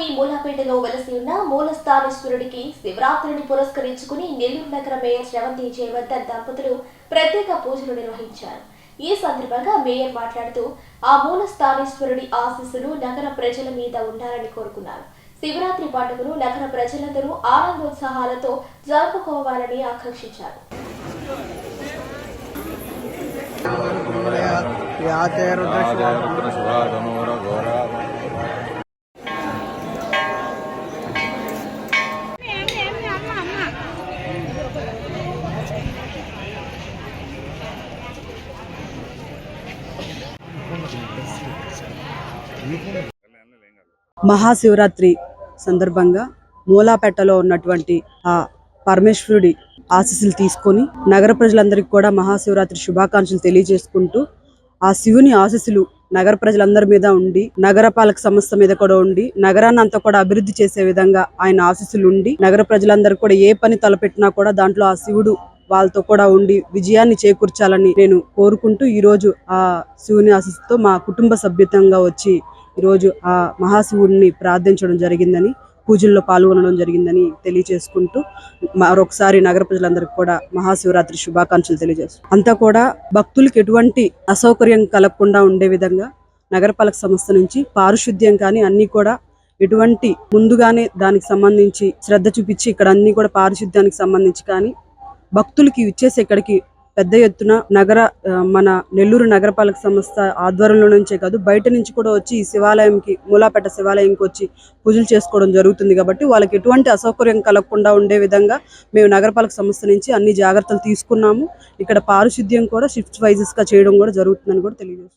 పట్టణంలోని మూలాపేటలో వెలసి ఉన్న మూలస్థానేశ్వరుడికి శివరాత్రిని పురస్కరించుకుని నెల్లూరు నగర మేయర్ శ్రవంతి జయవర్ధన్ దంపతులు ప్రత్యేక పూజలు నిర్వహించారు. ఈ సందర్భంగా మేయర్ మాట్లాడుతూ ఆ మూలస్థానేశ్వరుడి ఆశీస్సులు నగర ప్రజల మీద ఉండాలని కోరుకున్నారు. శివరాత్రి పండుగను నగర ప్రజలందరూ ఆనందోత్సాహాలతో జరుపుకోవాలని ఆకాంక్షించారు. మహాశివరాత్రి సందర్భంగా మూలాపేటలో ఉన్నటువంటి ఆ పరమేశ్వరుడి ఆశీస్సులు తీసుకొని నగర ప్రజలందరికీ కూడా మహాశివరాత్రి శుభాకాంక్షలు తెలియజేసుకుంటూ ఆ శివుని ఆశీస్సులు నగర ప్రజలందరి మీద ఉండి నగరపాలక సంస్థ మీద కూడా ఉండి నగరాన్ని అంతా కూడా అభివృద్ధి చేసే విధంగా ఆయన ఆశీస్సులు ఉండి నగర ప్రజలందరూ కూడా ఏ పని తలపెట్టినా కూడా దాంట్లో ఆ శివుడు వాళ్ళతో కూడా ఉండి విజయాన్ని చేకూర్చాలని నేను కోరుకుంటూ ఈరోజు ఆ శివుని ఆశీస్సుతో మా కుటుంబ సభ్యతంగా వచ్చి ఈరోజు ఆ మహాశివుడిని ప్రార్థించడం జరిగిందని పూజల్లో పాల్గొనడం జరిగిందని తెలియజేసుకుంటూ మరొకసారి నగర ప్రజలందరికీ కూడా మహాశివరాత్రి శుభాకాంక్షలు తెలియజేస్తాం. అంతా కూడా భక్తులకు ఎటువంటి అసౌకర్యం కలగకుండా ఉండే విధంగా నగరపాలక సంస్థ నుంచి పారిశుద్ధ్యం కానీ అన్ని కూడా ఎటువంటి ముందుగానే దానికి సంబంధించి శ్రద్ధ చూపించి ఇక్కడ అన్ని కూడా పారిశుద్ధ్యానికి సంబంధించి కానీ భక్తులకి ఇచ్చేసి ఇక్కడికి పెద్ద ఎత్తున మన నెల్లూరు నగరపాలక సంస్థ ఆధ్వర్యంలో నుంచే కాదు బయట నుంచి కూడా వచ్చి ఈ శివాలయంకి మూలాపేట శివాలయంకి వచ్చి పూజలు చేసుకోవడం జరుగుతుంది. కాబట్టి వాళ్ళకి ఎటువంటి అసౌకర్యం కలగకుండా ఉండే విధంగా మేము నగరపాలక సంస్థ నుంచి అన్ని జాగ్రత్తలు తీసుకున్నాము. ఇక్కడ పారిశుద్ధ్యం కూడా షిఫ్ట్ వైజెస్ గా చేయడం కూడా జరుగుతుందని కూడా తెలియజేస్తున్నాం.